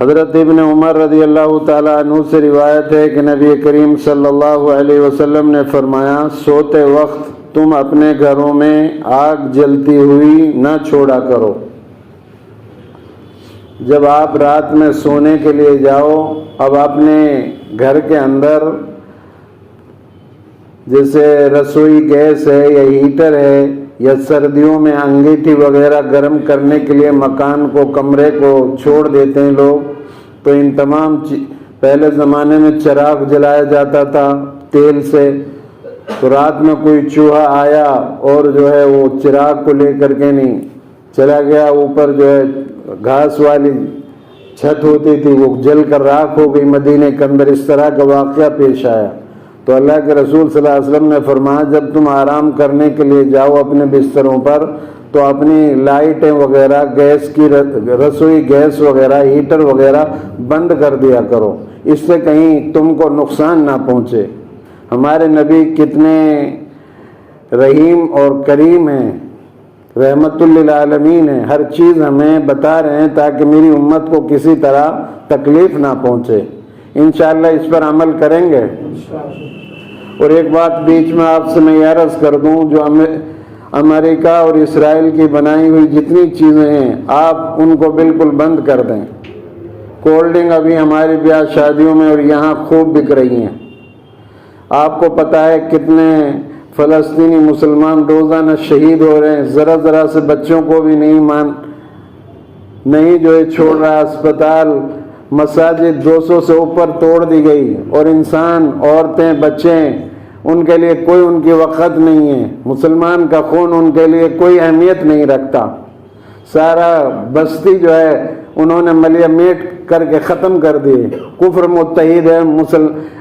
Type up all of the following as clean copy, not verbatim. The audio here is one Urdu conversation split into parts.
حضرت ابن عمر رضی اللہ تعالیٰ عنہ سے روایت ہے کہ نبی کریم صلی اللہ علیہ وسلم نے فرمایا، سوتے وقت تم اپنے گھروں میں آگ جلتی ہوئی نہ چھوڑا کرو۔ جب آپ رات میں سونے کے لیے جاؤ، اب اپنے گھر کے اندر جیسے رسوئی گیس ہے یا ہیٹر ہے یا سردیوں میں انگیٹھی وغیرہ گرم کرنے کے لیے مکان کو، کمرے کو چھوڑ دیتے ہیں لوگ، تو ان تمام پہلے زمانے میں چراغ جلایا جاتا تھا تیل سے، تو رات میں کوئی چوہا آیا اور جو ہے وہ چراغ کو لے کر کے نہیں چلا گیا، اوپر جو ہے گھاس والی چھت ہوتی تھی وہ جل کر راکھ ہو گئی مدینے کے اندر، اس طرح کا واقعہ پیش آیا۔ تو اللہ کے رسول صلی اللہ علیہ وسلم نے فرمایا، جب تم آرام کرنے کے لیے جاؤ اپنے بستروں پر تو اپنی لائٹیں وغیرہ، گیس کی رسوئی گیس وغیرہ، ہیٹر وغیرہ بند کر دیا کرو، اس سے کہیں تم کو نقصان نہ پہنچے۔ ہمارے نبی کتنے رحیم اور کریم ہیں، رحمت للعالمین ہیں، ہر چیز ہمیں بتا رہے ہیں تاکہ میری امت کو کسی طرح تکلیف نہ پہنچے۔ انشاءاللہ اس پر عمل کریں گے۔ اور ایک بات بیچ میں آپ سے میں یہ عرض کر دوں، جو امریکہ اور اسرائیل کی بنائی ہوئی جتنی چیزیں ہیں آپ ان کو بالکل بند کر دیں۔ کولڈ ڈرنک ابھی ہماری بیاہ شادیوں میں اور یہاں خوب بک رہی ہیں۔ آپ کو پتہ ہے کتنے فلسطینی مسلمان روزانہ شہید ہو رہے ہیں، ذرا ذرا سے بچوں کو بھی نہیں جو ہے چھوڑ رہا۔ اسپتال، مساجد 200 سے اوپر توڑ دی گئی، اور انسان، عورتیں، بچے، ان کے لیے کوئی ان کی وقت نہیں ہے۔ مسلمان کا خون ان کے لیے کوئی اہمیت نہیں رکھتا۔ سارا بستی جو ہے انہوں نے ملیہ میٹ کر کے ختم کر دیے۔ کفر متحد ہے،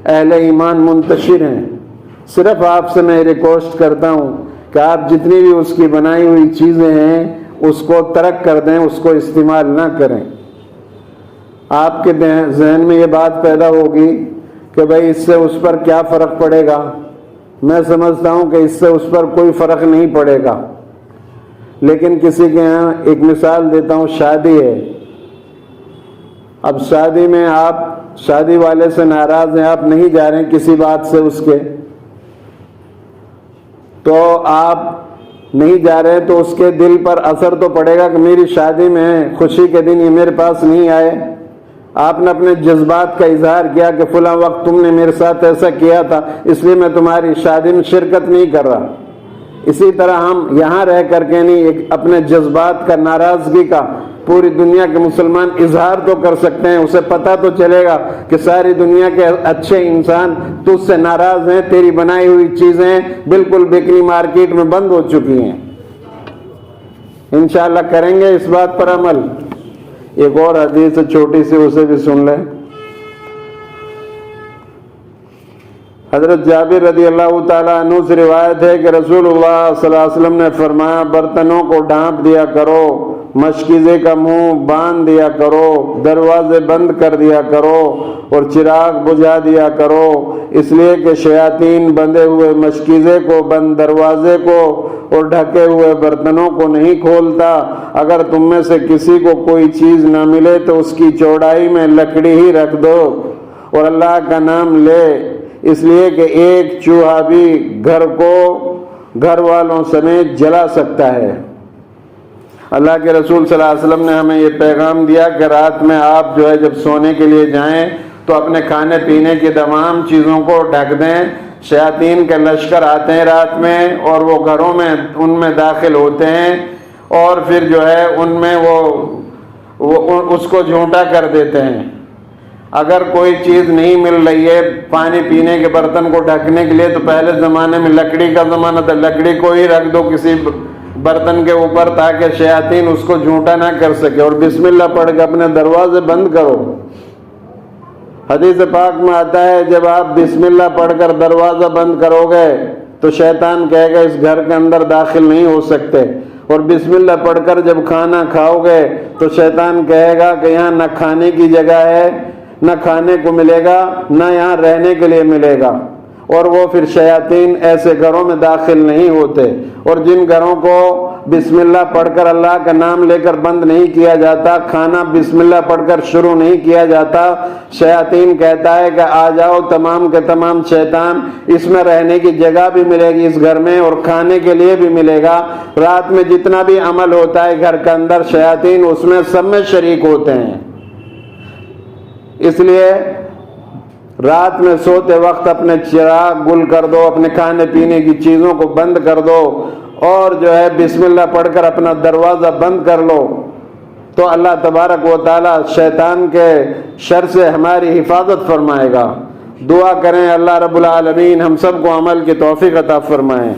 اہل ایمان منتشر ہیں۔ صرف آپ سے میں ریکویسٹ کرتا ہوں کہ آپ جتنی بھی اس کی بنائی ہوئی چیزیں ہیں اس کو ترک کر دیں، اس کو استعمال نہ کریں۔ آپ کے ذہن میں یہ بات پیدا ہوگی کہ بھائی اس سے اس پر کیا فرق پڑے گا۔ میں سمجھتا ہوں کہ اس سے اس پر کوئی فرق نہیں پڑے گا، لیکن کسی کے یہاں ایک مثال دیتا ہوں، شادی ہے۔ اب شادی میں آپ شادی والے سے ناراض ہیں، آپ نہیں جا رہے ہیں کسی بات سے اس کے، تو آپ نہیں جا رہے تو اس کے دل پر اثر تو پڑے گا کہ میری شادی میں خوشی کے دن یہ میرے پاس نہیں آئے۔ آپ نے اپنے جذبات کا اظہار کیا کہ فلاں وقت تم نے میرے ساتھ ایسا کیا تھا، اس لیے میں تمہاری شادی میں شرکت نہیں کر رہا۔ اسی طرح ہم یہاں رہ کر کے نہیں، اپنے جذبات کا، ناراضگی کا پوری دنیا کے مسلمان اظہار تو کر سکتے ہیں۔ اسے پتہ تو چلے گا کہ ساری دنیا کے اچھے انسان تجھ سے ناراض ہیں، تیری بنائی ہوئی چیزیں بالکل بکنی مارکیٹ میں بند ہو چکی ہیں۔ انشاءاللہ کریں گے اس بات پر عمل۔ ایک اور حدیث چھوٹی سی، اسے بھی سن لیں۔ حضرت جابر رضی اللہ تعالیٰ عنہ سے روایت ہے کہ رسول اللہ صلی اللہ علیہ وسلم نے فرمایا، برتنوں کو ڈھانپ دیا کرو، مشکیزے کا منہ باندھ دیا کرو، دروازے بند کر دیا کرو اور چراغ بجھا دیا کرو، اس لیے کہ شیاطین بندھے ہوئے مشکیزے کو، بند دروازے کو اور ڈھکے ہوئے برتنوں کو نہیں کھولتا۔ اگر تم میں سے کسی کو کوئی چیز نہ ملے تو اس کی چوڑائی میں لکڑی ہی رکھ دو اور اللہ کا نام لے، اس لیے کہ ایک چوہا بھی گھر کو گھر والوں سمیت جلا سکتا ہے۔ اللہ کے رسول صلی اللہ علیہ وسلم نے ہمیں یہ پیغام دیا کہ رات میں آپ جو ہے جب سونے کے لیے جائیں تو اپنے کھانے پینے کی تمام چیزوں کو ڈھک دیں۔ شیاطین کے لشکر آتے ہیں رات میں اور وہ گھروں میں ان میں داخل ہوتے ہیں اور پھر جو ہے ان میں وہ اس کو جھونٹا کر دیتے ہیں۔ اگر کوئی چیز نہیں مل رہی ہے پانی پینے کے برتن کو ڈھکنے کے لیے، تو پہلے زمانے میں لکڑی کا زمانہ تھا، لکڑی کو ہی رکھ دو کسی برتن کے اوپر تاکہ شیاطین اس کو جھوٹا نہ کر سکے، اور بسم اللہ پڑھ کے اپنے دروازے بند کرو۔ حدیث پاک میں آتا ہے جب آپ بسم اللہ پڑھ کر دروازہ بند کرو گے تو شیطان کہے گا اس گھر کے اندر داخل نہیں ہو سکتے، اور بسم اللہ پڑھ کر جب کھانا کھاؤ گے تو شیطان کہے گا کہ یہاں نہ کھانے کی جگہ ہے، نہ کھانے کو ملے گا، نہ یہاں رہنے کے لیے ملے گا، اور وہ پھر شیاطین ایسے گھروں میں داخل نہیں ہوتے۔ اور جن گھروں کو بسم اللہ پڑھ کر اللہ کا نام لے کر بند نہیں کیا جاتا، کھانا بسم اللہ پڑھ کر شروع نہیں کیا جاتا۔ شیاطین کہتا ہے کہ آ جاؤ تمام کے تمام شیطان، اس میں رہنے کی جگہ بھی ملے گی اس گھر میں اور کھانے کے لیے بھی ملے گا۔ رات میں جتنا بھی عمل ہوتا ہے گھر کے اندر شیاطین اس میں سب میں شریک ہوتے ہیں۔ اس لیے رات میں سوتے وقت اپنے چراغ گل کر دو، اپنے کھانے پینے کی چیزوں کو بند کر دو اور جو ہے بسم اللہ پڑھ کر اپنا دروازہ بند کر لو، تو اللہ تبارک و تعالی شیطان کے شر سے ہماری حفاظت فرمائے گا۔ دعا کریں اللہ رب العالمین ہم سب کو عمل کی توفیق عطا فرمائیں۔